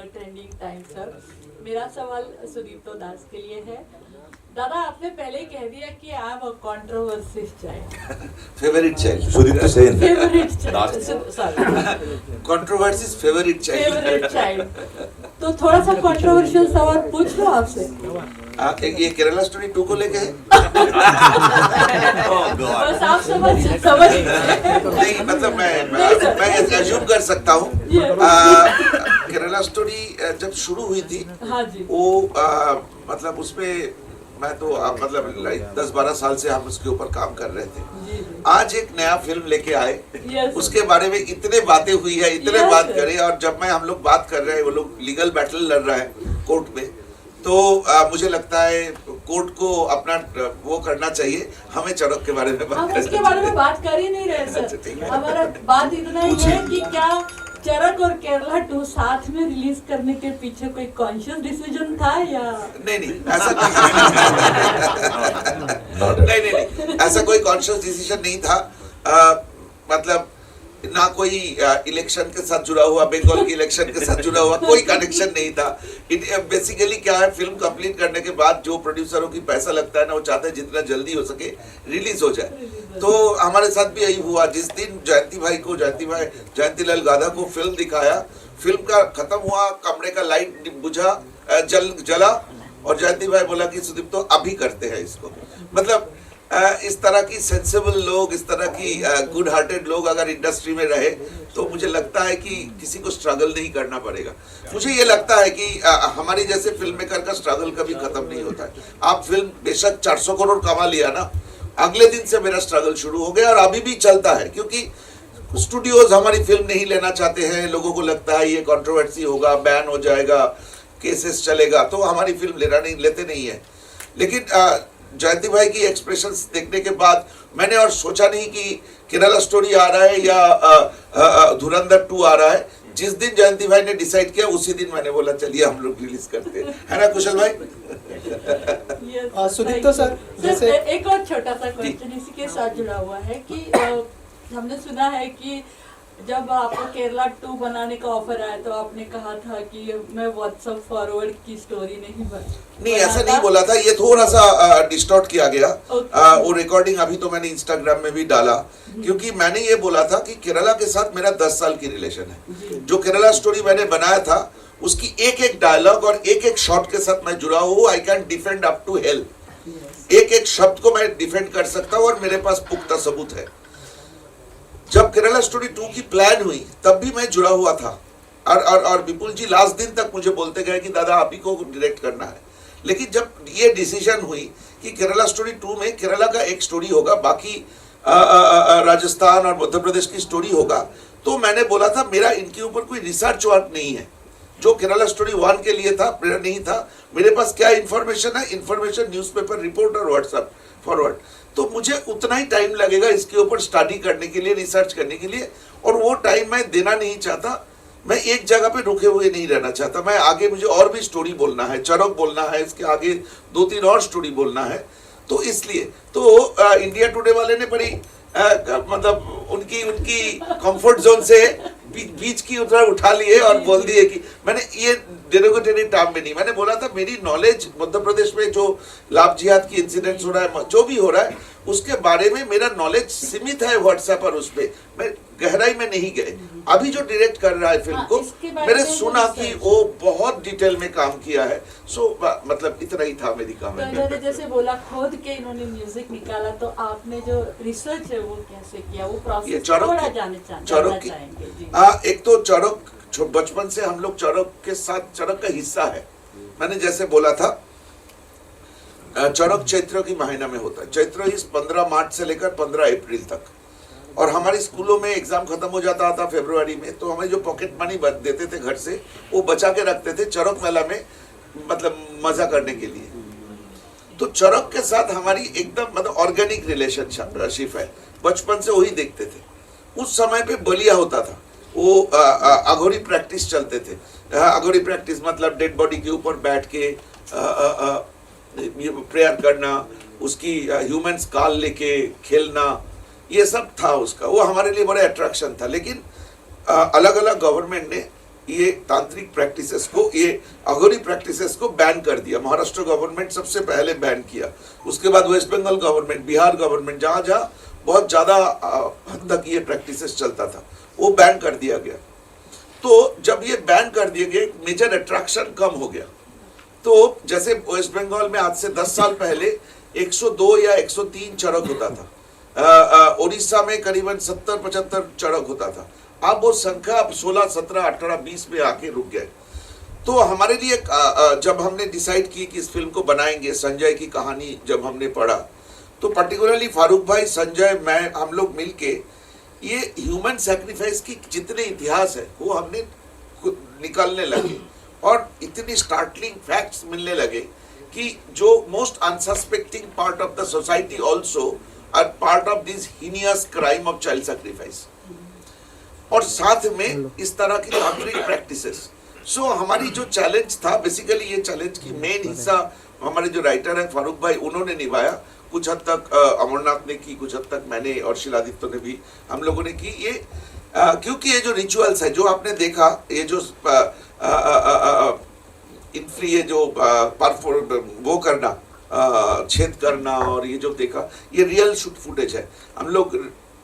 Trending time sir. मेरा सवाल सुदीप्तो दास के लिए है। दादा, आपने पहले ही कह दिया कि आप controversy child, favourite child Sudipto Sen. Favourite child, sorry, controversies favourite child. Favourite child. तो थोड़ा सा कंट्रोवर्शियल सवाल पूछ लो आपसे। ये केरला स्टोरी 2 को लेके है। बस आप समझ नहीं, मतलब मैं एज्यूम कर सकता हूँ। केरला स्टोरी जब शुरू हुई थी, हाँ जी, वो मतलब उसमें मैं तो मतलब 10-12 साल से हम उसके ऊपर काम कर रहे थे। जी, जी। आज एक नया फिल्म लेके आए, Yes. उसके बारे में इतने बातें हुई है, इतने Yes, बात sir. करे, और जब मैं हम लोग बात कर रहे हैं, वो लोग लीगल बैटल लड़ रहा है कोर्ट में, तो मुझे लगता है कोर्ट को अपना वो करना चाहिए। हमें चरक के बारे में हम बात उसके बारे में बात कर ही नहीं रहे अच्छा, ठीक सर। है। हमारा बात इतना ही है कि क्या चरक और केरला 2 साथ में रिलीज करने के पीछे कोई कॉन्शियस डिसीजन था या नहीं, ऐसा Not at नहीं, ऐसा कोई कॉन्शियस डिसीजन नहीं था। मतलब ना कोई इलेक्शन के साथ जुड़ा हुआ, बंगाल के इलेक्शन के साथ जुड़ा हुआ कोई कनेक्शन नहीं था। बेसिकली क्या है, फिल्म कंप्लीट करने के बाद जो प्रोड्यूसरों की पैसा लगता है ना, वो चाहते हैं जितना जल्दी हो सके रिलीज हो जाए। तो हमारे साथ भी यही हुआ। जिस दिन जयंतीलाल गाधा को फिल्म दिखाया, फिल्म का खत्म हुआ, कमरे का लाइट बुझा, जला, और जयंती भाई बोला कि सुदीप तो अभी करते हैं इसको। मतलब इस तरह की सेंसिबल लोग, इस तरह की गुड हार्टेड लोग अगर इंडस्ट्री में रहे, तो मुझे लगता है कि किसी को स्ट्रगल नहीं करना पड़ेगा। मुझे ये लगता है कि हमारी जैसे फिल्म मेकर का स्ट्रगल कभी खत्म नहीं होता है। आप फिल्म बेशक 400 करोड़ कमा लिया ना, अगले दिन से मेरा स्ट्रगल शुरू हो गया, और अभी भी चलता है, क्योंकि स्टूडियोज हमारी फिल्म नहीं लेना चाहते हैं। लोगों को लगता है ये कंट्रोवर्सी होगा, बैन हो जाएगा, केसेस चलेगा, तो हमारी फिल्म लेते नहीं है। लेकिन जयंती भाई की एक्सप्रेशंस देखने के बाद मैंने और सोचा नहीं कि केरला स्टोरी आ रहा है या धुरंधर 2 आ रहा है। जिस दिन जयंती भाई ने डिसाइड किया, उसी दिन मैंने बोला चलिए हम लोग रिलीज करते हैं, है ना कुशल भाई? सुदीप्तो सर, जैसे एक और छोटा सा क्वेश्चन इसी के साथ जुड़ा हुआ है कि हमने सुना है कि जब आपको केरला 2 बनाने का ऑफर आया, तो आपने कहा था कि मैं व्हाट्सएप फॉरवर्ड की स्टोरी नहीं ऐसा नहीं बोला था। ये थोड़ा सा डिस्टॉर्ट किया गया। Okay. वो रिकॉर्डिंग अभी तो मैंने इंस्टाग्राम में भी डाला, क्योंकि मैंने ये बोला था कि केरला के साथ मेरा 10 साल की रिलेशन है। जो केरला स्टोरी मैंने बनाया था, उसकी एक डायलॉग और एक शॉट के साथ मैं जुड़ा हूँ। I can defend up to hell. एक शब्द को मैं डिफेंड कर सकता हूँ, और मेरे पास पुख्ता सबूत है। जब केरला स्टोरी 2 की प्लान हुई, तब भी मैं जुड़ा हुआ था, और विपुल जी लास्ट दिन तक मुझे बोलते गए कि दादा आप ही को डायरेक्ट करना है। लेकिन जब ये डिसीजन हुई कि केरला स्टोरी 2 में केरला का एक स्टोरी होगा, बाकी राजस्थान और मध्य प्रदेश की स्टोरी होगा, तो मैंने बोला था मेरा इनके ऊपर कोई रिसर्च वर्क नहीं है। जो केरला स्टोरी 1 के लिए था, मेरा नहीं था। मेरे पास क्या इन्फॉर्मेशन है, इन्फॉर्मेशन न्यूज़पेपर रिपोर्ट और व्हाट्सएप फॉरवर्ड। तो मुझे उतना ही टाइम लगेगा इसके ऊपर स्टडी करने के लिए, रिसर्च करने के लिए, और वो टाइम मैं देना नहीं चाहता। मैं एक जगह पे रुके हुए नहीं रहना चाहता। मैं आगे, मुझे और भी स्टोरी बोलना है, चरक बोलना है, इसके आगे 2-3 और स्टोरी बोलना है। तो इसलिए तो इंडिया टुडे वाले ने बड़ी मतलब उनकी कंफर्ट जोन से बीच की उठा लिए और बोल दिए कि मैंने ये डेरोगेटरी टर्म में नहीं, मैंने बोला था मेरी नॉलेज मध्य प्रदेश में जो लाभ जिहाद की इंसिडेंट्स हो रहा है, जो भी हो रहा है, उसके बारे में मेरा नॉलेज सीमित है व्हाट्सएप पर। उस पे मैं गहराई में नहीं गए। अभी जो डायरेक्ट कर रहा है फिल्म को, मैंने सुना कि वो बहुत डिटेल में काम किया है। सो मतलब इतना ही था मेरी तो कमेंट। इन्होंने जैसे बोला खोद के इन्होंने म्यूजिक निकाला, तो आपने जो रिसर्च है वो कैसे किया, वो ये प्रोसेस चरक थोड़ा की- जानना चरक की- चाहेंगे जी। एक तो चरक बचपन से हम लोग चरक के साथ, चरक का हिस्सा है। मैंने जैसे बोला था, चरक चैत्र की महीना में होता है। चैत्र इस 15 मार्च से लेकर 15 अप्रैल तक, और हमारे स्कूलों में एग्जाम खत्म हो जाता था फरवरी में, तो हमें जो पॉकेट मनी देते थे घर से, वो बचा के रखते थे चरक मेला में, मतलब मजा करने के लिए। तो चरक के साथ हमारी एकदम मतलब ऑर्गेनिक रिलेशनशिप है। बचपन से वही देखते थे। उस समय पे बलिया होता था, वो अघोरी प्रैक्टिस चलते थे। अघोरी प्रैक्टिस मतलब डेड बॉडी के ऊपर बैठ के प्रेयर करना, उसकी ह्यूमन स्काल लेके खेलना, ये सब था उसका। वो हमारे लिए बड़ा अट्रैक्शन था। लेकिन अलग अलग गवर्नमेंट ने ये तांत्रिक प्रैक्टिसेस को, ये अघोरी प्रैक्टिसेस को बैन कर दिया। महाराष्ट्र गवर्नमेंट सबसे पहले बैन किया, उसके बाद वेस्ट बंगाल गवर्नमेंट, बिहार गवर्नमेंट, जहां जहां बहुत ज्यादा हद तक ये प्रैक्टिसेस चलता था वो बैन कर दिया गया। तो जब ये बैन कर दिए गए, मेजर अट्रैक्शन कम हो गया। तो जैसे वेस्ट बंगाल में आज से 10 साल पहले 102 या 103 चरक होता था, उड़ीसा में करीबन 70-75 चरक होता था। अब वो संख्या 16, 17, 18, 20 में आके रुक गए। तो हमारे लिए जब हमने डिसाइड की कि इस फिल्म को बनाएंगे, संजय की कहानी जब हमने पढ़ा, तो पर्टिकुलरली फारूक भाई, संजय, मैं, हम लोग मिलके ये ह्यूमन सैक्रिफाइस की जितने इतिहास है वो हमने निकालने लगे और इतनी स्टार्टलिंग फैक्ट्स मिलने लगे कि जो most unsuspecting part of the society also are part of this heinous crime of child sacrifice, और साथ में इस तरह की तांत्रिक प्रैक्टिसेस। सो हमारी जो चैलेंज था, बेसिकली ये चैलेंज की मेन हिस्सा हमारे जो राइटर है फारूक भाई, उन्होंने निभाया। कुछ हद तक अमरनाथ ने की, कुछ हद तक मैंने और शिलादित्य ने भी, हम लोगों ने की। ये क्योंकि ये जो रिचुअल्स है जो आपने देखा, ये जो इनफ्री, ये जो वो करना, छेद करना, और ये जो देखा, ये रियल शूट फुटेज है। हम लोग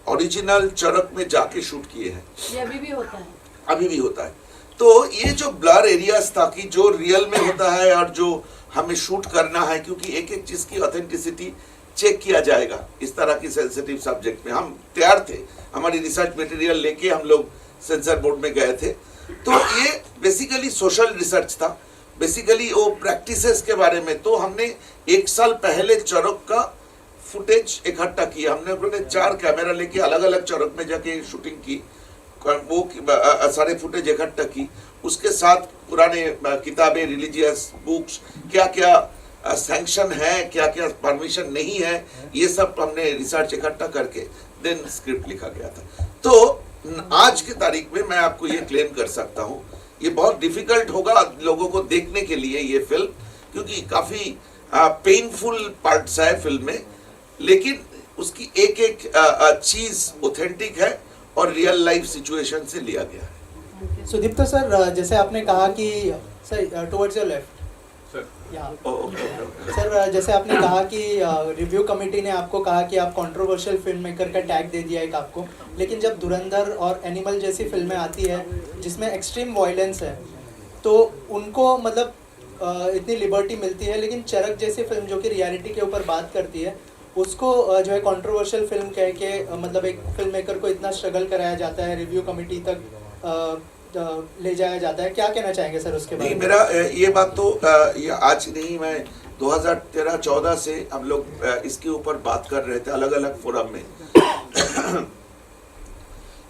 ओरिजिनल चरक में जाके शूट किए हैं। ये अभी भी होता है? अभी भी होता है। तो ये जो ब्लर एरियाज था कि जो रियल में होता है और जो हमें शूट करना है, क्योंकि एक एक चीज की ऑथेंटिसिटी चेक किया जाएगा इस तरह की सेंसिटिव सब्जेक्ट में। हम तैयार थे, हमारी रिसर्च मटेरियल लेके हम लोग सेंसर बोर्ड में गए थे। तो ये बेसिकली सोशल रिसर्च था, बेसिकली वो प्रैक्टिसेस के बारे में। तो हमने 1 साल पहले चरक का फुटेज इकट्ठा किया। हमने अपने 4 कैमरा लेके अलग अलग चरक में जाके शूटिंग की, वो सारे फुटेज इकट्ठा की। उसके साथ पुराने किताबें, रिलीजियस बुक्स, क्या क्या सैंक्शन है, क्या क्या परमिशन नहीं है, ये सब हमने रिसर्च इकट्ठा करके देन स्क्रिप्ट लिखा गया था। तो आज की तारीख में मैं आपको ये क्लेम कर सकता हूँ, ये बहुत डिफिकल्ट होगा लोगों को देखने के लिए ये फिल्म, क्योंकि काफी पेनफुल पार्ट्स है फिल्म में, लेकिन उसकी एक एक चीज ऑथेंटिक है और रियल लाइफ सिचुएशन से लिया गया है। सुदीप्त सर, जैसे आपने कहा कि sir towards your left sir, जैसे आपने कहा कि रिव्यू कमेटी ने आपको कहा कि आप कंट्रोवर्शियल फिल्म मेकर का टैग दे दिया एक आपको, लेकिन जब धुरंधर और एनिमल जैसी फिल्में आती है जिसमें एक्सट्रीम वायलेंस है, तो उनको मतलब इतनी लिबर्टी मिलती है, लेकिन चरक जैसी फिल्म जो कि रियलिटी के ऊपर बात करती है, उसको जो है कंट्रोवर्शियल फिल्म कह के मतलब एक फिल्म मेकर को इतना स्ट्रगल कराया जाता है, रिव्यू कमेटी तक ले जाया जाता है। क्या कहना चाहेंगे सर उसके बारे में? मेरा ये बात तो ये आज नहीं, मैं 2013-14 से हम लोग इसके ऊपर बात कर रहे थे अलग अलग फोरम में।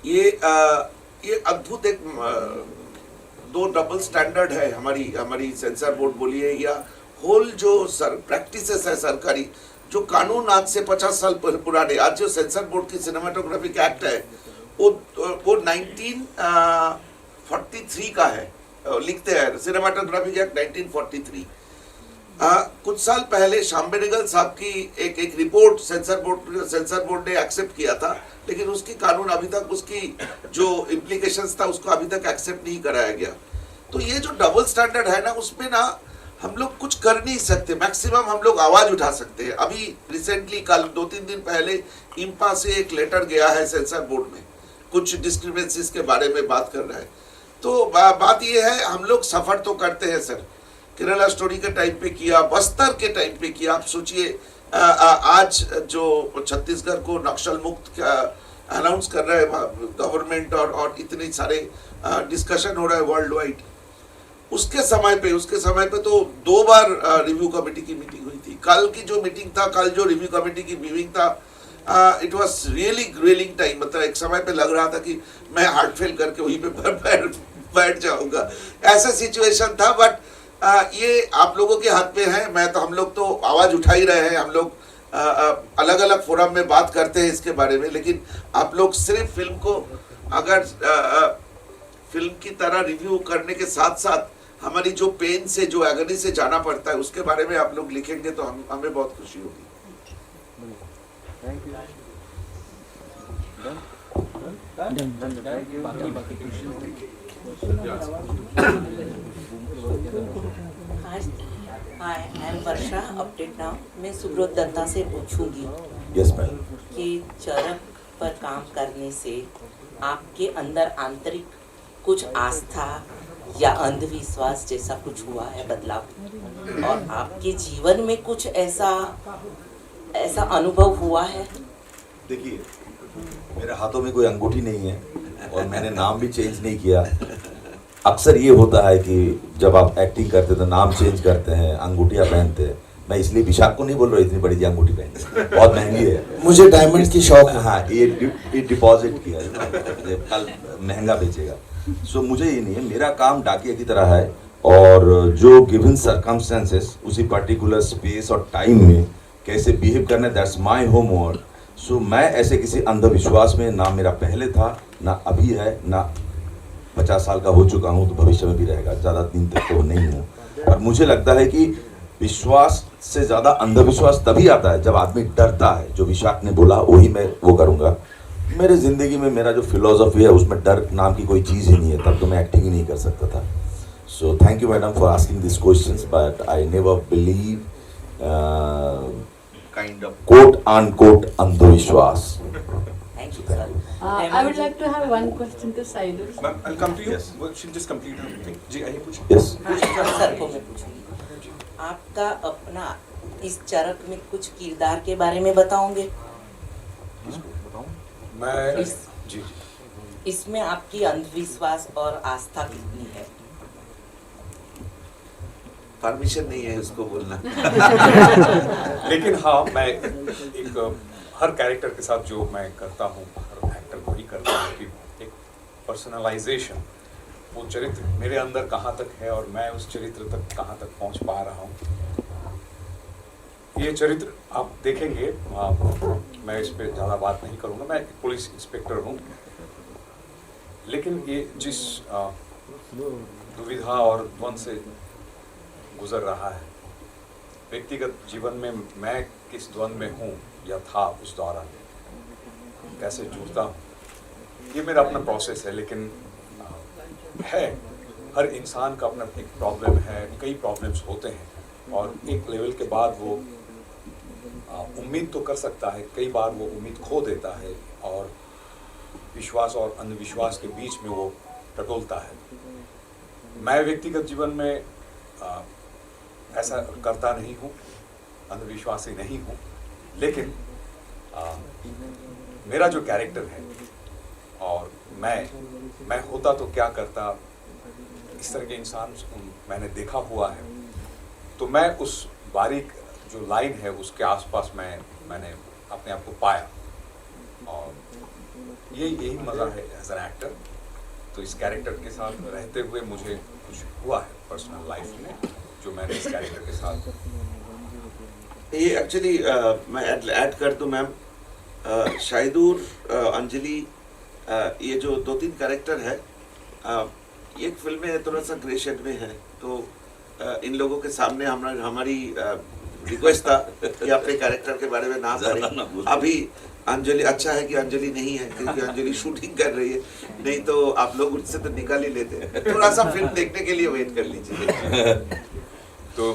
ये अद्भुत एक 2 डबल स्टैंडर्ड है हमारी सेंसर बोर्ड बोलिए या होल जो प्रैक्टिसेस है सरकारी, जो कानून आज से 50 साल पुराने, आज जो सेंसर बोर्ड की सिनेमाटोग्राफिक एक्ट है वो 1943 का है, लिखते हैं सिनेमाटोग्राफिक एक्ट 1943। कुछ साल पहले श्याम बेनेगल साहब की एक रिपोर्ट सेंसर बोर्ड ने एक्सेप्ट किया था, लेकिन उसकी कानून अभी तक, उसकी जो इम्प्लीकेशंस था उसको अभी तक एक्सेप्ट नहीं कराया गया। तो ये जो डबल स्टैंडर्ड है ना, उसमें ना हम लोग कुछ कर नहीं सकते, मैक्सिमम हम लोग आवाज उठा सकते हैं। अभी रिसेंटली कल 2-3 दिन पहले इम्पा से एक लेटर गया है सेंसर बोर्ड में, कुछ डिस्क्रिपेंसीज के बारे में बात कर रहा है। तो बात ये है, हम लोग सफर तो करते हैं सर, केरला स्टोरी के टाइम पे किया, बस्तर के टाइम पे किया। आप सोचिए आज जो छत्तीसगढ़ को नक्सल मुक्त अनाउंस कर रहा है गवर्नमेंट और इतने सारे डिस्कशन हो रहा है वर्ल्ड वाइड, उसके समय पे तो 2 बार रिव्यू कमेटी की मीटिंग हुई थी। कल की जो मीटिंग था, कल जो रिव्यू कमेटी की मीटिंग था, it was really grayling time. मतलब एक समय पे लग रहा था कि मैं हार्ट फेल करके वहीं पे बैठ जाऊंगा, ऐसा सिचुएशन था। बट ये आप लोगों के हाथ में है। मैं तो, हम लोग तो आवाज उठा ही रहे हैं, हम लोग अलग अलग फोरम में बात करते हैं इसके बारे में, लेकिन आप लोग सिर्फ फिल्म को अगर फिल्म की तरह रिव्यू करने के साथ साथ हमारी जो पेन से, जो एगनी से जाना पड़ता है, उसके बारे में आप लोग लिखेंगे तो हमें बहुत खुशी होगी। Thank you. Hi I am Varsha update now. मैं सुब्रत दत्ता से पूछूंगी यस मैम। कि चरक पर काम करने से आपके अंदर आंतरिक कुछ आस्था या अंधविश्वास जैसा कुछ हुआ है बदलाव, और आपके जीवन में कुछ ऐसा अनुभव हुआ है? देखिए, मेरे हाथों में कोई अंगूठी नहीं है और मैंने नाम भी चेंज नहीं किया। अक्सर ये होता है कि जब आप एक्टिंग करते तो नाम चेंज करते हैं, अंगूठियाँ पहनते हैं। मैं इसलिए विशाख को नहीं बोल रहा इतनी बड़ी जी अंगूठी पहनी, बहुत महंगी है। मुझे डायमंड की शौक है। हाँ, ये डिपॉजिट किया है, कल महंगा बेचेगा। सो मुझे ये नहीं है, मेरा काम डाकिया की तरह है, और जो गिवन सर्कमस्टेंसेस उसी पर्टिकुलर स्पेस और टाइम में कैसे बिहेव करना, दैट्स माय होमवर्क। सो मैं ऐसे किसी अंधविश्वास में ना मेरा पहले था, ना अभी है, ना 50 साल का हो चुका हूँ तो भविष्य में भी रहेगा। ज़्यादा दिन तक तो नहीं हूँ। और मुझे लगता है कि विश्वास से ज़्यादा अंधविश्वास तभी आता है जब आदमी डरता है। जो विशाख ने बोला वही मैं वो करूँगा। मेरे ज़िंदगी में मेरा जो फिलोसफी है उसमें डर नाम की कोई चीज़ ही नहीं है, तब तो मैं एक्टिंग ही नहीं कर सकता था। So thank you madam for asking this questions, but I never believe kind of quote unquote अंधविश्वास। Thank you sir. I would like to have one question to Saidul. Ma'am, I'll come to you. Yes. Well, she'll just complete her thing. जी, आइए पूछिए। Yes. Sir को मैं पूछूंगी, आपका अपना इस चरक में कुछ किरदार के बारे में बताओगे? मैं इस- जी जी इसमें आपकी अंधविश्वास और आस्था कितनी है? परमिशन नहीं है उसको बोलना। लेकिन हाँ, मैं एक हर कैरेक्टर के साथ जो मैं करता हूँ, हर एक्टर को ही करता हूँ कि एक पर्सनलाइजेशन, वो चरित्र मेरे अंदर कहाँ तक है और मैं उस चरित्र तक कहाँ तक पहुँच पा रहा हूँ। ये चरित्र आप देखेंगे, मैं इस पे ज़्यादा बात नहीं करूँगा। मैं एक पुलिस इंस्पेक्टर हूँ, लेकिन ये जिस दुविधा और द्वंद से गुजर रहा है, व्यक्तिगत जीवन में मैं किस द्वंद में हूँ या था उस दौरान, कैसे जूझता हूँ, ये मेरा अपना प्रोसेस है। लेकिन है, हर इंसान का अपना एक प्रॉब्लम है, कई प्रॉब्लम्स होते हैं, और एक लेवल के बाद वो उम्मीद तो कर सकता है, कई बार वो उम्मीद खो देता है और विश्वास और अंधविश्वास के बीच में वो टटोलता है। मैं व्यक्तिगत जीवन में ऐसा करता नहीं हूँ, अंधविश्वासी नहीं हूँ, लेकिन मेरा जो कैरेक्टर है और मैं होता तो क्या करता, इस तरह के इंसान मैंने देखा हुआ है। तो मैं उस बारीक जो लाइन है उसके आसपास मैंने अपने आप को पाया, और यही मज़ा है एज एन एक्टर। तो इस कैरेक्टर के साथ रहते हुए मुझे कुछ हुआ है पर्सनल लाइफ में जो मैंने इस कैरेक्टर के साथ। ये एक्चुअली मैं ऐड कर दूं मैम, शाहिदुर, अंजलि, ये जो 2-3 कैरेक्टर है, एक फिल्म में थोड़ा सा ग्रे शेड में है, तो इन लोगों के सामने हमारी रिक्वेस्ट था कि अपने कैरेक्टर के बारे में ना करें। अभी अंजलि, अच्छा है कि अंजलि नहीं है, क्योंकि अंजलि शूटिंग कर रही है, नहीं तो आप लोग उससे तो निकाल ही लेते। थोड़ा सा फिल्म देखने के लिए वेट कर लीजिए। तो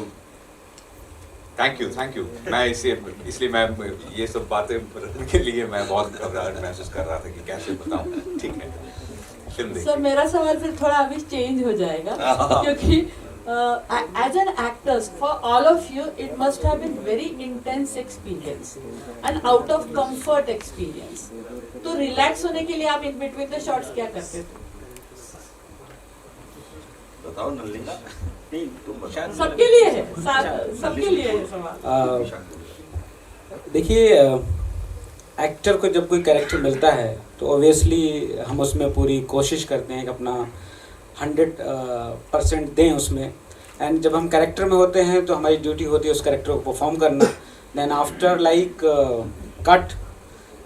थैंक यू। मैं इसलिए मैं ये सब बातें करने के लिए मैं बहुत घबराहट महसूस कर रहा था कि कैसे बताऊं। ठीक है, फिल्म देखिए। सर मेरा सवाल फिर थोड़ा अभी चेंज हो जाएगा, क्योंकि as an actors, for all of you it must have been very intense experience and out of comfort experience. तो रिलैक्स होने के लिए आप in between the shots क्या करते थे? बताओ नल्ली। सबके लिए है, सबके लिए है सवाल। देखिए, एक्टर को जब कोई कैरेक्टर मिलता है तो ऑब्वियसली हम उसमें पूरी कोशिश करते हैं कि अपना 100% दें उसमें। एंड जब हम कैरेक्टर में होते हैं तो हमारी ड्यूटी होती है उस कैरेक्टर को परफॉर्म करना। देन आफ्टर लाइक कट,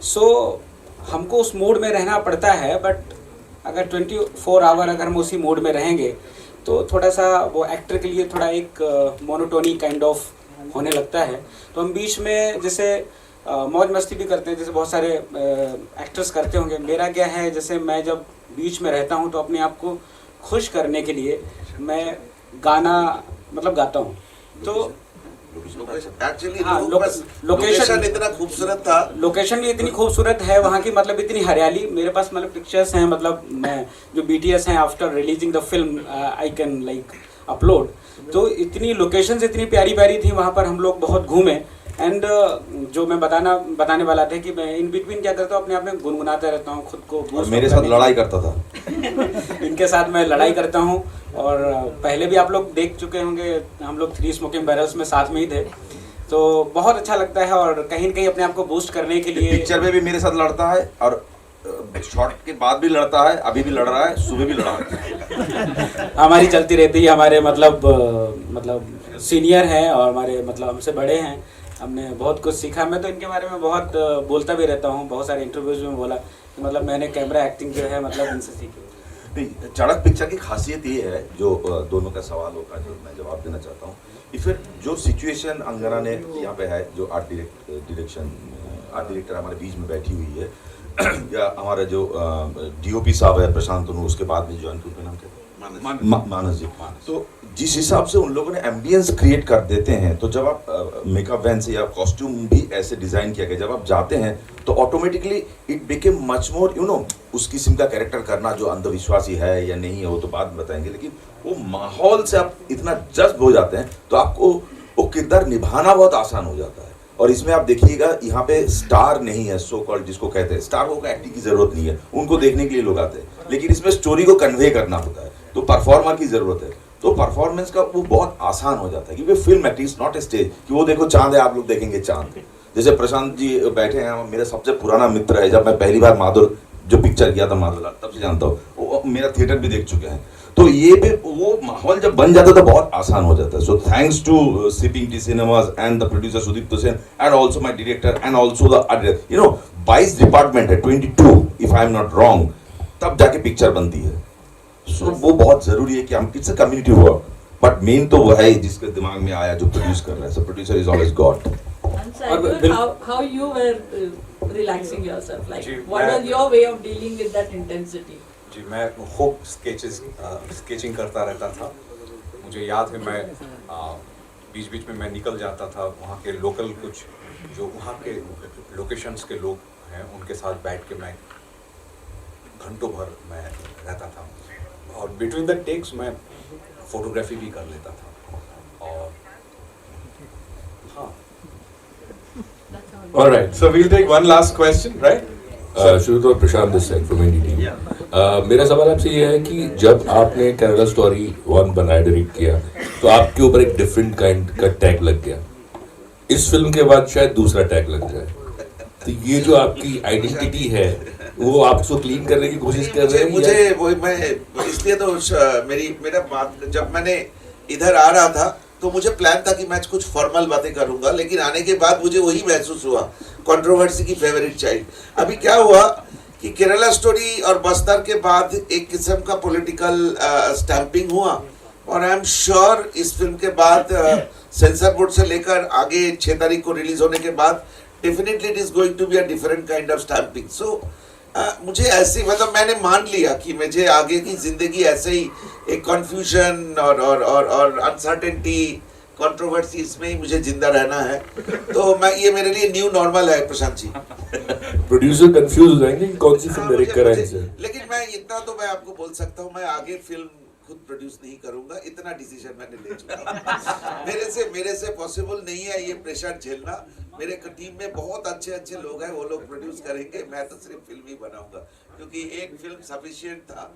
सो हमको उस मोड में रहना पड़ता है। बट अगर 24 आवर अगर हम उसी मोड में रहेंगे तो थोड़ा सा वो एक्टर के लिए थोड़ा एक मोनोटोनी काइंड ऑफ होने लगता है। तो हम बीच में जैसे मौज मस्ती भी करते हैं, जैसे बहुत सारे एक्टर्स करते होंगे। मेरा क्या है, जैसे मैं जब बीच में रहता हूँ तो अपने आप को खुश करने के लिए मैं गाना मतलब गाता हूँ। तो एक्चुअली हाँ, लोकेशन लोकेशन इतना खूबसूरत था। लोकेशन भी इतनी खूबसूरत है वहाँ की, मतलब इतनी हरियाली। मेरे पास मतलब पिक्चर्स हैं, मतलब मैं जो BTS हैं after releasing the film I can like upload. तो इतनी लोकेशंस इतनी प्यारी प्यारी थी वहाँ पर, हम लोग बहुत घूमे। एंड जो मैं बताने वाला था कि मैं इन बिटवीन क्या करता हूँ, अपने आप में गुनगुनाता रहता हूँ खुद को। और मेरे साथ लड़ाई करता था। इनके साथ मैं लड़ाई करता हूँ। और पहले भी आप लोग देख चुके होंगे, हम लोग 3 स्मोकिंग बैरल्स में साथ में ही थे। तो बहुत अच्छा लगता है और कहीं न कहीं अपने आप को बूस्ट करने के लिए। पिक्चर में भी मेरे साथ लड़ता है और शॉट के बाद भी लड़ता है, अभी भी लड़ रहा है, सुबह भी लड़ा है। हमारी चलती रहती है। हमारे मतलब सीनियर हैं और हमारे मतलब हमसे बड़े हैं, हमने बहुत कुछ सीखा। मैं तो इनके बारे में बहुत बोलता भी रहता हूँ, बहुत सारे इंटरव्यूज में बोला कि मतलब मैंने कैमरा एक्टिंग जो है मतलब इनसे सीखी। नहीं, चड़क पिक्चर की खासियत ये है, जो दोनों का सवाल होगा जो मैं जवाब देना चाहता हूँ, कि फिर जो सिचुएशन अंगना ने यहाँ पे है, जो आर्ट डायरेक्टर हमारे बीच में बैठी हुई है, या हमारा जो DOP साहब है प्रशांत तनु, उसके बाद में ज्वाइन ग्रुप का नाम क्या है, मानस जी। तो जिस हिसाब से उन लोगों ने एम्बियंस क्रिएट कर देते हैं, तो जब आप मेकअप वैन से या कॉस्ट्यूम भी ऐसे डिजाइन किया गया, जब आप जाते हैं तो automatically it became much more उस किस्म का कैरेक्टर करना जो अंधविश्वासी है या नहीं है वो तो बाद में बताएंगे, लेकिन वो माहौल से आप इतना जज्ब हो जाते हैं तो आपको वो किरदार निभाना बहुत आसान हो जाता है। और इसमें आप देखिएगा, यहाँ पे स्टार नहीं है, सो कॉल्ड जिसको कहते हैं स्टार, को एक्टिंग की जरूरत नहीं है, उनको देखने के लिए लोग आते हैं, लेकिन इसमें स्टोरी को कन्वे करना होता है, तो परफॉर्मर की जरूरत है। तो परफॉर्मेंस का वो बहुत आसान हो जाता है, क्योंकि film acting not a stage कि वो देखो चांद है, आप लोग देखेंगे चांद। जैसे प्रशांत जी बैठे हैं, मेरा सबसे पुराना मित्र है, जब मैं पहली बार माधुर जो पिक्चर किया था माधुर, तब से जानता हूँ, वो मेरा थिएटर भी देख चुके हैं। तो ये भी वो माहौल जब बन जाता है तो बहुत आसान हो जाता है। So thanks to sipping tea cinemas and the producer Sudeep Hussain and also my director and also the 22 department है, 22 if I am not wrong, तब जाके पिक्चर बनती है। सो वो बहुत जरूरी है कि हम, it's a community work, but main तो वो है जिसके दिमाग में आया जो प्रोड्यूस कर रहा है। So producer is always God. And Saibur, how you were relaxing yourself? Like, what was your way of dealing with that intensity? जी, मैं खूब स्केचिंग करता रहता था। मुझे याद है मैं बीच बीच में मैं निकल जाता था, वहाँ के लोकल कुछ जो वहाँ के लोकेशंस के लोग हैं उनके साथ बैठ के मैं घंटों भर मैं रहता था, और बिटवीन द टेक्स मैं फोटोग्राफी भी कर लेता था। और हाँ, All right, so we'll take one last question, right? शुरू तो प्रशांत दिस साइड फ्रॉम NDTV। मेरा सवाल आपसे ये है कि जब आपने केरला स्टोरी 1 बनाया, डायरेक्ट किया, तो आपके ऊपर एक डिफरेंट काइंड का टैग लग गया। इस फिल्म के बाद शायद दूसरा टैग लग जाए, तो ये जो आपकी आइडेंटिटी है वो आप उसको क्लीन करने की कोशिश कर रहे हैं? मुझे वो मैं इसलिए तो मेरा बात, जब मैंने इधर आ रहा था तो मुझे प्लान था कि मैं कुछ फॉर्मल बातें करूंगा, लेकिन आने के बाद मुझे वही महसूस हुआ, कंट्रोवर्सी की फेवरेट चाइल्ड। अभी क्या हुआ कि केरला स्टोरी और बस्तर के बाद एक किस्म का पॉलिटिकल स्टैंपिंग हुआ, और आई एम श्योर इस फिल्म के बाद सेंसर बोर्ड से लेकर आगे 6 तारीख को रिलीज होने के बाद definitely it is going to be a different kind of stamping. So मुझे ऐसे, मतलब मैंने मान लिया कि मुझे आगे की जिंदगी ऐसे ही एक कंफ्यूजन और अनसर्टेनिटी, कंट्रोवर्सी, इसमें ही मुझे जिंदा रहना है। तो मैं, ये मेरे लिए न्यू नॉर्मल है प्रशांत जी। प्रोड्यूसर कंफ्यूज हो जाएंगे कि कौन सी फिल्म डायरेक्ट कर रहे हैं। लेकिन मैं इतना तो मैं आपको बोल सकता हूँ, मैं आगे फिल्म खुद प्रोड्यूस नहीं करूंगा, इतना डिसीजन मैंने ले चुका हूँ। मेरे से पॉसिबल नहीं है ये प्रेशर झेलना। मेरे टीम में बहुत अच्छे लोग हैं, वो लोग प्रोड्यूस करेंगे, मैं तो सिर्फ फिल्म ही बनाऊंगा, क्योंकि एक फिल्म सफिशिएंट था।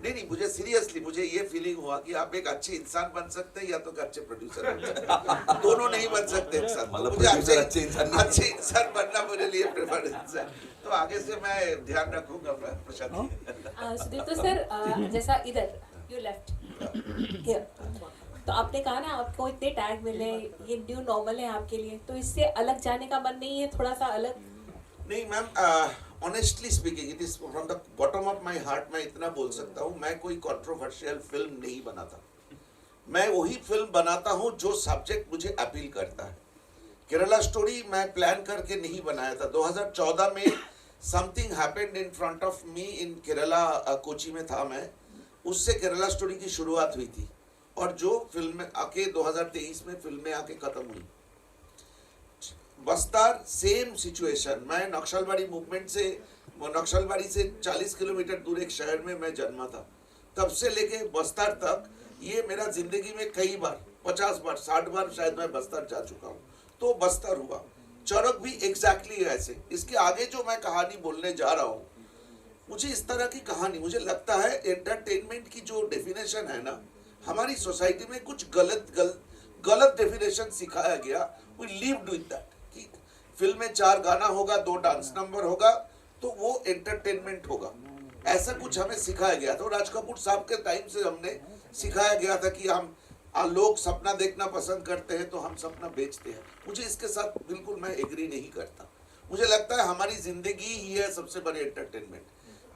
नहीं, मुझे सीरियसली मुझे ये फीलिंग हुआ कि आप एक अच्छे इंसान बन सकते हैं या तो अच्छे प्रोड्यूसर बन सकते हैं, दोनों नहीं बन सकते एक साथ। मतलब मुझे अच्छे इंसान बनना मेरे लिए प्रेफरेंस है, तो आगे से मैं ध्यान रखूंगा प्रशांत। सुदीप, तो सर जैसा इधर यू लेफ्ट हियर, तो आपने कहा ना आपको इतने टैग मिले, ये न्यू नॉर्मल है आपके लिए, तो इससे अलग जाने का मन नहीं है, थोड़ा सा अलग? नहीं ma'am, honestly speaking, it is from the bottom of my heart, मैं इतना बोल सकता हूँ, मैं कोई कंट्रोवर्शियल फिल्म नहीं बनाता। मैं वही फिल्म बनाता हूँ जो सब्जेक्ट मुझे अपील करता है। केरला स्टोरी मैं प्लान करके नहीं बनाया था। 2014 में something happened in front of me in Kerala, Kochi में था मैं, उससे केरला स्टोरी की शुरुआत हुई थी और जो फिल्म में आके 2023 में फिल्म में आके खत्म हुई। Bastar same situation. मैं नक्सलबाड़ी मूवमेंट से, नक्सलबाड़ी से 40 किलोमीटर दूर एक शहर में मैं जन्मा था। तब से लेके बस्तर तक ये मेरा जिंदगी में कई बार 50 बार 60 बार शायद मैं बस्तर जा चुका हूँ। तो बस्तर हुआ, चरक भी एग्जैक्टली ऐसे। इसके आगे जो मैं कहानी बोलने जा रहा हूँ, मुझे इस तरह की कहानी, मुझे लगता है एंटरटेनमेंट की जो डेफिनेशन है ना, हमारी सोसाइटी में कुछ गलत डेफिनेशन सिखाया गया। वी लिव्ड विद दैट कि फिल्म में 4 गाना होगा, 2 डांस नंबर होगा तो वो एंटरटेनमेंट होगा, ऐसा कुछ हमें सिखाया गया था। राज कपूर साहब के टाइम से हमने सिखाया गया था कि हम लोग सपना देखना पसंद करते हैं तो हम सपना बेचते हैं। मुझे इसके साथ बिल्कुल मैं एग्री नहीं करता। मुझे लगता है हमारी जिंदगी ही है सबसे बड़ी एंटरटेनमेंट।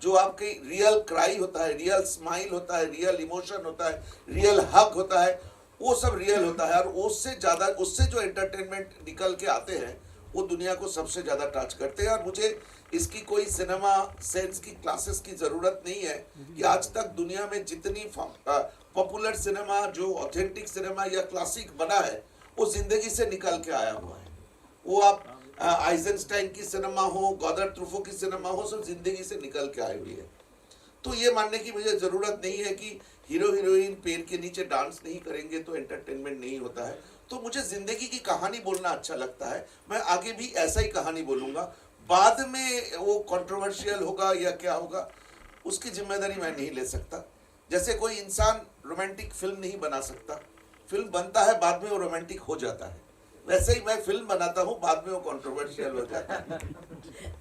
जो आपकी रियल क्राई होता है, रियल स्माइल होता है, रियल इमोशन होता है, रियल हग होता है, वो सब रियल होता है। और उससे ज़्यादा, उससे जो एंटरटेनमेंट निकल के आते हैं वो दुनिया को सबसे ज़्यादा टच करते हैं। और मुझे इसकी कोई सिनेमा सेंस की क्लासेस की ज़रूरत नहीं है कि आज तक दुनिया में जितनी पॉपुलर सिनेमा, जो ऑथेंटिक सिनेमा या क्लासिक बना है, वो जिंदगी से निकल के आया हुआ है। वो आप आइजनस्टाइन की सिनेमा हो, गॉदर ट्रूफो की सिनेमा हो, सब जिंदगी से निकल के आई हुई है। तो ये मानने की मुझे ज़रूरत नहीं है कि हीरो हीरोइन पेड़ के नीचे डांस नहीं करेंगे तो एंटरटेनमेंट नहीं होता है। तो मुझे ज़िंदगी की कहानी बोलना अच्छा लगता है। मैं आगे भी ऐसा ही कहानी बोलूँगा। बाद में वो कंट्रोवर्शियल होगा या क्या होगा, उसकी जिम्मेदारी मैं नहीं ले सकता। जैसे कोई इंसान रोमांटिक फिल्म नहीं बना सकता, फिल्म बनता है बाद में वो रोमांटिक हो जाता है, वैसे ही मैं फिल्म बनाता हूँ बाद में वो कंट्रोवर्शियल हो जाता है।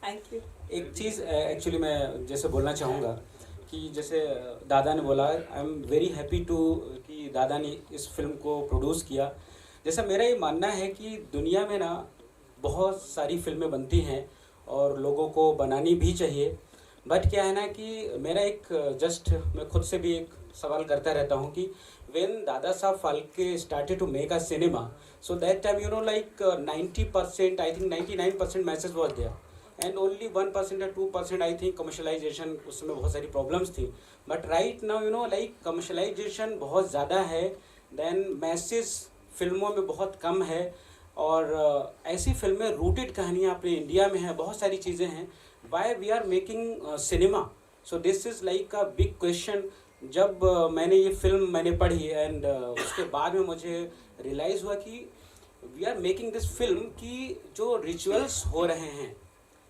Thank you. एक चीज़ एक्चुअली मैं जैसे बोलना चाहूँगा कि जैसे दादा ने बोला, I am very happy to कि दादा ने इस फिल्म को प्रोड्यूस किया। जैसा मेरा ये मानना है कि दुनिया में ना बहुत सारी फिल्में बनती हैं और लोगों को बनानी भी चाहिए, बट क्या है ना कि मेरा एक जस्ट मैं खुद से भी एक सवाल करता रहता हूँ कि when Dada Saab Phalke started to make a cinema, so that time like 90%, I think 99% message was there, and only 1% or 2% I think commercialization, उसमें बहुत सारी problems थी। But right now like commercialization बहुत ज़्यादा है, then message फिल्मों में बहुत कम है। और ऐसी फिल्में रूटेड कहानियाँ अपने इंडिया में हैं, बहुत सारी चीज़ें हैं। Why we are making cinema? So this is like a big question। जब मैंने ये फिल्म मैंने पढ़ी एंड उसके बाद में मुझे रियलाइज़ हुआ कि we are making this film कि जो रिचुअल्स हो रहे हैं,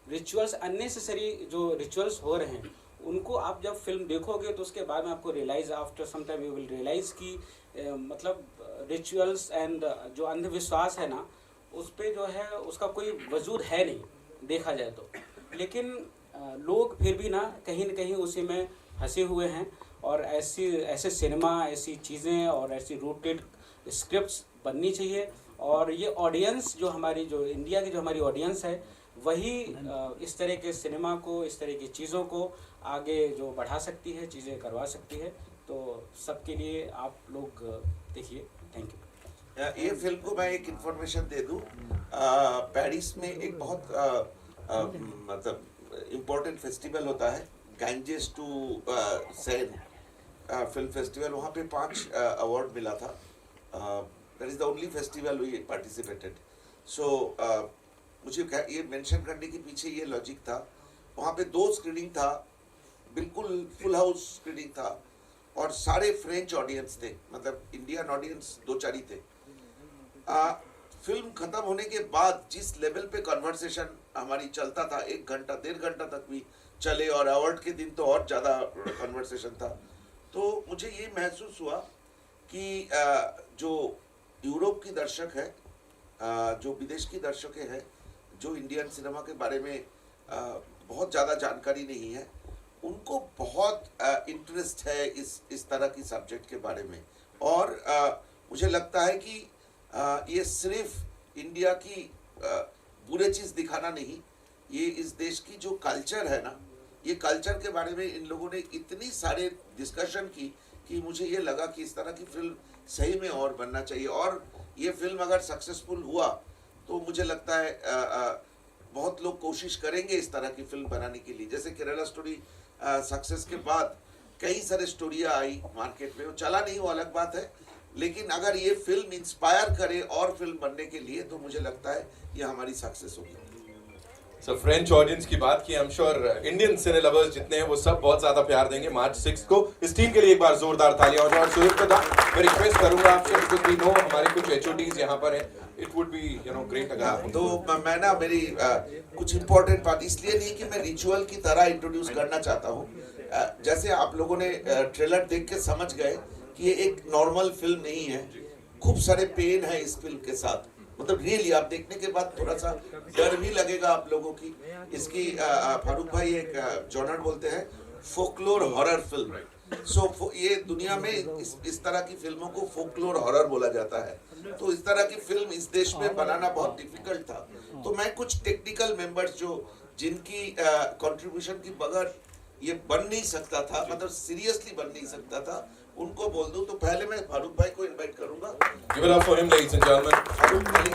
रिचुअल्स अननेसेसरी जो रिचुअल्स हो रहे हैं, उनको आप जब फिल्म देखोगे तो उसके बाद में आपको realise, after some time you will realise कि मतलब रिचुअल्स एंड जो अंधविश्वास है ना, उस पर जो है उसका कोई वजूद है नहीं देखा जाए तो। लेकिन लोग फिर भी ना कहीं उसी में फंसे हुए हैं। और ऐसे सिनेमा, ऐसी चीज़ें और ऐसी रूटेड स्क्रिप्ट्स बननी चाहिए। और ये ऑडियंस जो हमारी, जो इंडिया की जो हमारी ऑडियंस है, वही इस तरह के सिनेमा को, इस तरह की चीज़ों को आगे जो बढ़ा सकती है, चीज़ें करवा सकती है। तो सबके लिए आप लोग देखिए। Thank you. ये फिल्म को मैं एक इन्फॉर्मेशन दे दूँ, पेरिस में एक बहुत मतलब इम्पोर्टेंट फेस्टिवल होता है, Ganges to Seine film festival. वहाँ पे 5 अवार्ड मिला था। That is the only festival we participated. So मुझे ये मेंशन करने के पीछे ये लॉजिक था, वहाँ पे 2 स्क्रीनिंग था, बिल्कुल फुल हाउस स्क्रीनिंग था और सारे फ्रेंच ऑडियंस थे, मतलब इंडियन ऑडियंस 2-4 ही थे। फिल्म खत्म होने के बाद जिस लेवल पे कन्वर्सेशन हमारी चलता था, 1 घंटा 1.5 घंटा तक भी चले, और अवार्ड के दिन तो और ज़्यादा कन्वर्सेशन था। तो मुझे ये महसूस हुआ कि जो यूरोप की दर्शक है, जो विदेश की दर्शकें हैं, जो इंडियन सिनेमा के बारे में बहुत ज़्यादा जानकारी नहीं है, उनको बहुत इंटरेस्ट है इस तरह की सब्जेक्ट के बारे में। और मुझे लगता है कि ये सिर्फ इंडिया की बुरे चीज़ दिखाना नहीं, ये इस देश की जो कल्चर है ना, ये कल्चर के बारे में इन लोगों ने इतनी सारे डिस्कशन की कि मुझे ये लगा कि इस तरह की फिल्म सही में और बनना चाहिए। और ये फिल्म अगर सक्सेसफुल हुआ तो मुझे लगता है बहुत लोग कोशिश करेंगे इस तरह की फिल्म बनाने के लिए। जैसे केरला स्टोरी सक्सेस के बाद कई सारे स्टोरियाँ आई मार्केट में, वो चला नहीं वो अलग बात है, लेकिन अगर ये फिल्म इंस्पायर करे और फिल्म बनने के लिए तो मुझे लगता है ये हमारी सक्सेस होगी। सो फ्रेंच ऑडियंस की बात की, I am sure Indian cine lovers जितने हैं वो सब बहुत ज्यादा प्यार देंगे मार्च 6 को। इस टीम के लिए एक बार जोरदार तालियां हो जाए। और सुनील प्रधान, मैं रिक्वेस्ट करूंगा आपसे, बिकॉज़ वी नो हमारे कुछ एचओडीज यहाँ पर हैं, इट वुड बी ग्रेट अगर आप तो मैं ना मेरी कुछ इंपॉर्टेंट बात इसलिए नहीं कि मैं रिचुअल की तरह इंट्रोड्यूस करना चाहता हूँ। जैसे आप लोगों ने ट्रेलर देख के समझ गए कि ये एक नॉर्मल फिल्म नहीं है, खूब सारे पेन है इस फिल्म के साथ। मतलब रियली आप देखने के बाद थोड़ा सा डर भी लगेगा आप लोगों की। इसकी फारूक भाई एक जॉनर बोलते हैं फोकलोर हॉरर फिल्म। सो ये दुनिया में इस तरह की फिल्मों को फोकलोर हॉरर बोला जाता है। तो इस तरह की फिल्म इस देश में बनाना बहुत डिफिकल्ट था। तो मैं कुछ टेक्निकल मेंबर्स जिनकी कंट्रीब्यूशन की बगैर ये बन नहीं सकता था, मतलब सीरियसली बन नहीं सकता था, उनको बोल दूं। तो पहले मैं फारूक भाई को इनवाइट करूंगा। Give it up for him ladies and gentleman. Farooq भाई